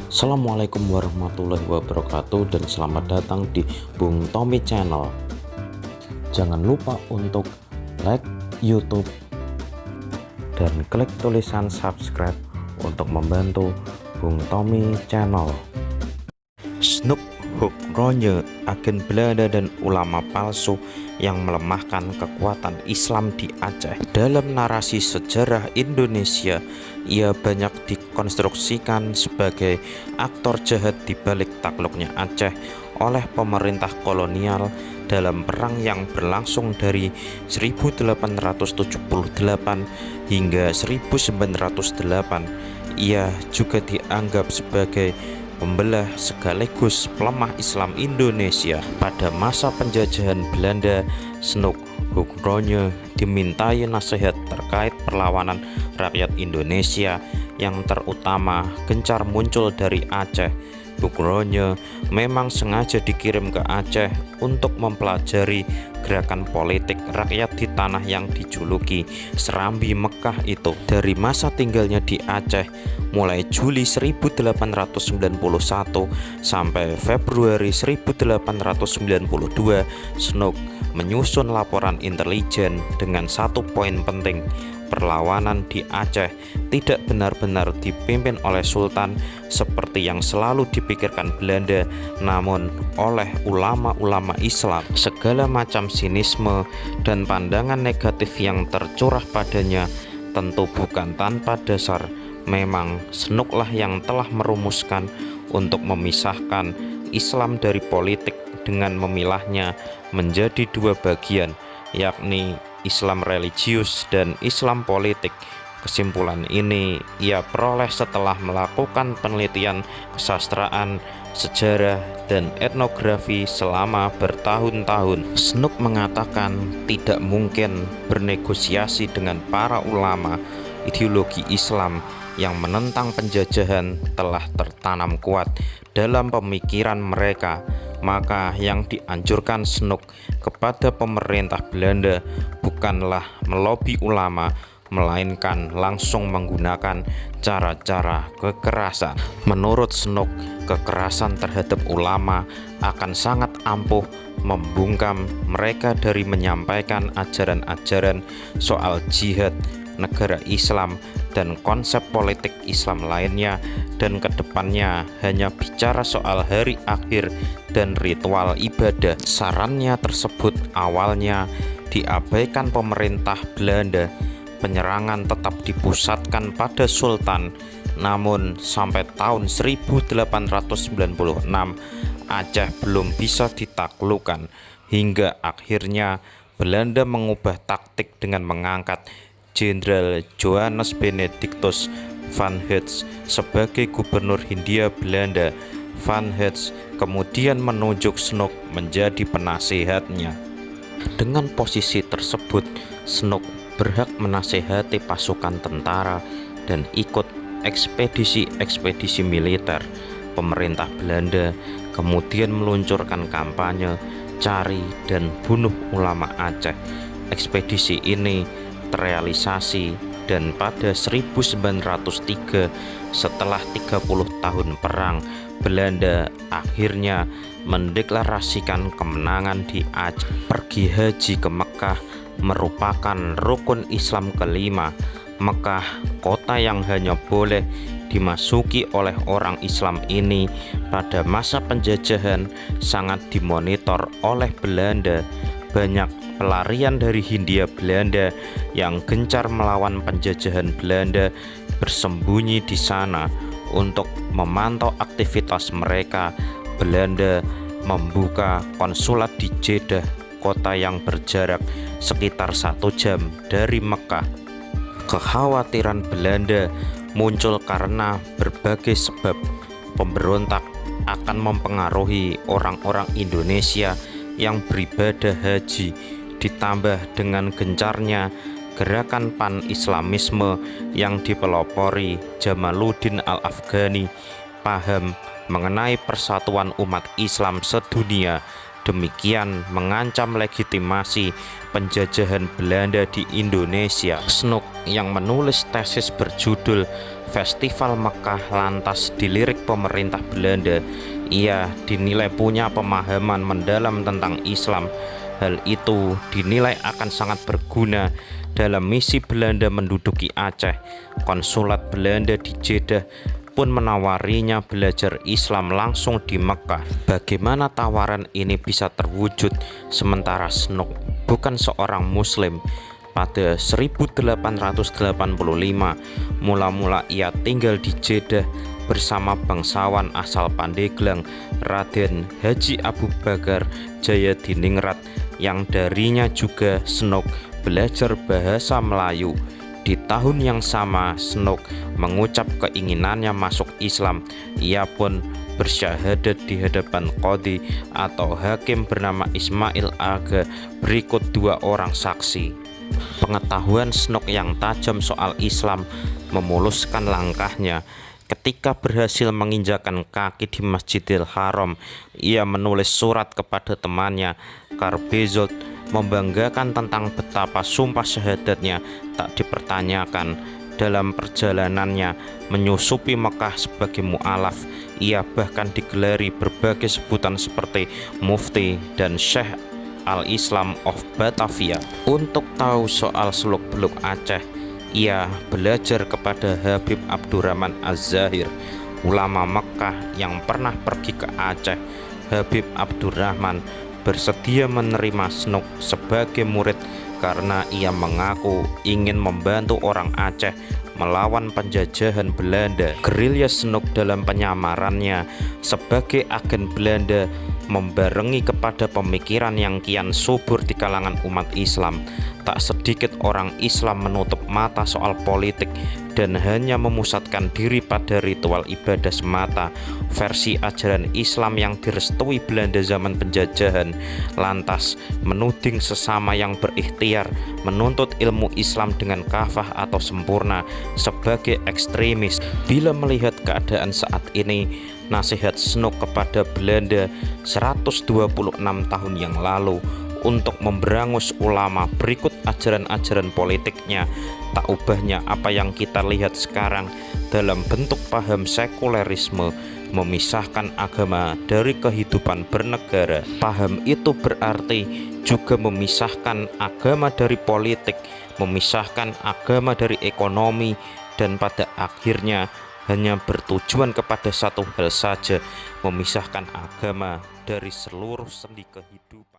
Assalamualaikum warahmatullahi wabarakatuh dan selamat datang di Bung Tommy Channel. Jangan lupa untuk like YouTube dan klik tulisan subscribe untuk membantu Bung Tommy Channel. Snoek Hoogronje, agen Belanda dan ulama palsu yang melemahkan kekuatan Islam di Aceh. Dalam narasi sejarah Indonesia, ia banyak dikonstruksikan sebagai aktor jahat di balik takluknya Aceh oleh pemerintah kolonial dalam perang yang berlangsung dari 1878 hingga 1908. Ia juga dianggap sebagai pembelah sekaligus pelemah Islam Indonesia. Pada masa penjajahan Belanda, Snoek Hoogronje dimintai nasihat terkait perlawanan rakyat Indonesia yang terutama gencar muncul dari Aceh. Hoogronje memang sengaja dikirim ke Aceh untuk mempelajari gerakan politik rakyat di tanah yang dijuluki Serambi Mekah itu. Dari masa tinggalnya di Aceh mulai Juli 1891 sampai Februari 1892, Snoek menyusun laporan intelijen dengan satu poin penting: perlawanan di Aceh tidak benar-benar dipimpin oleh Sultan seperti yang selalu dipikirkan Belanda, namun oleh ulama-ulama Islam. Segala macam sinisme dan pandangan negatif yang tercurah padanya tentu bukan tanpa dasar. Memang Snoeklah yang telah merumuskan untuk memisahkan Islam dari politik dengan memilahnya menjadi dua bagian, yakni Islam religius dan Islam politik. Kesimpulan ini ia peroleh setelah melakukan penelitian kesastraan, sejarah, dan etnografi selama bertahun-tahun. Snoek mengatakan tidak mungkin bernegosiasi dengan para ulama. Ideologi Islam yang menentang penjajahan telah tertanam kuat dalam pemikiran mereka. Maka yang dianjurkan Snoek kepada pemerintah Belanda bukanlah melobi ulama, melainkan langsung menggunakan cara-cara kekerasan. Menurut Snoek, kekerasan terhadap ulama akan sangat ampuh membungkam mereka dari menyampaikan ajaran-ajaran soal jihad, negara Islam, dan konsep politik Islam lainnya, dan kedepannya hanya bicara soal hari akhir dan ritual ibadah. Sarannya tersebut awalnya diabaikan pemerintah Belanda. Penyerangan tetap dipusatkan pada Sultan, namun sampai tahun 1896 Aceh belum bisa ditaklukkan, hingga akhirnya Belanda mengubah taktik dengan mengangkat Jenderal Johannes Benedictus van Hees sebagai gubernur Hindia Belanda. Van Hees kemudian menunjuk Snoek menjadi penasihatnya. Dengan posisi tersebut, Snoek berhak menasihati pasukan tentara dan ikut ekspedisi-ekspedisi militer. Pemerintah Belanda kemudian meluncurkan kampanye cari dan bunuh ulama Aceh. Ekspedisi ini terrealisasi, dan pada 1903, setelah 30 tahun perang, Belanda akhirnya mendeklarasikan kemenangan di Aceh. Pergi haji ke Mekah merupakan rukun Islam kelima. Mekah, kota yang hanya boleh dimasuki oleh orang Islam ini, pada masa penjajahan sangat dimonitor oleh Belanda. Banyak pelarian dari Hindia Belanda yang gencar melawan penjajahan Belanda bersembunyi di sana. Untuk memantau aktivitas mereka, Belanda membuka konsulat di Jeddah, kota yang berjarak sekitar 1 jam dari Mekah. Kekhawatiran Belanda muncul karena berbagai sebab. Pemberontak akan mempengaruhi orang-orang Indonesia yang beribadah haji, ditambah dengan gencarnya gerakan pan-islamisme yang dipelopori Jamaluddin Al-Afghani. Paham mengenai persatuan umat Islam sedunia demikian mengancam legitimasi penjajahan Belanda di Indonesia. Snoek yang menulis tesis berjudul Festival Mekkah lantas dilirik pemerintah Belanda. Ia dinilai punya pemahaman mendalam tentang Islam. Hal itu dinilai akan sangat berguna dalam misi Belanda menduduki Aceh. Konsulat Belanda di Jeddah pun menawarinya belajar Islam langsung di Mekkah. Bagaimana tawaran ini bisa terwujud sementara Snook bukan seorang Muslim? Pada 1885, mula-mula ia tinggal di Jeddah bersama bangsawan asal Pandeglang, Raden Haji Abu Bakar Jayadiningrat, yang darinya juga Snook belajar bahasa Melayu. Di tahun yang sama, Snook mengucap keinginannya masuk Islam. Ia pun bersyahadat di hadapan qadhi atau hakim bernama Ismail Aga berikut 2 orang saksi. Pengetahuan Snook yang tajam soal Islam memuluskan langkahnya. Ketika berhasil menginjakan kaki di Masjidil Haram, ia menulis surat kepada temannya Karbezold membanggakan tentang betapa sumpah syahadatnya tak dipertanyakan. Dalam perjalanannya menyusupi Mekkah sebagai mu'alaf, ia bahkan digelari berbagai sebutan seperti Mufti dan Syekh Al-Islam of Batavia. Untuk tahu soal seluk-beluk Aceh, ia belajar kepada Habib Abdurrahman Az-Zahir, ulama Mekkah yang pernah pergi ke Aceh. Habib Abdurrahman bersedia menerima Snook sebagai murid karena ia mengaku ingin membantu orang Aceh melawan penjajahan Belanda. Gerilya Snook dalam penyamarannya sebagai agen Belanda membarengi kepada pemikiran yang kian subur di kalangan umat Islam. Tak sedikit orang Islam menutup mata soal politik dan hanya memusatkan diri pada ritual ibadah semata. Versi ajaran Islam yang direstui Belanda zaman penjajahan lantas menuding sesama yang berikhtiar menuntut ilmu Islam dengan kafah atau sempurna sebagai ekstremis. Bila melihat keadaan saat ini, nasihat Snook kepada Belanda 126 tahun yang lalu untuk memberangus ulama berikut ajaran-ajaran politiknya tak ubahnya apa yang kita lihat sekarang dalam bentuk paham sekulerisme, memisahkan agama dari kehidupan bernegara. Paham itu berarti juga memisahkan agama dari politik, memisahkan agama dari ekonomi, dan pada akhirnya hanya bertujuan kepada satu hal saja, memisahkan agama dari seluruh sendi kehidupan.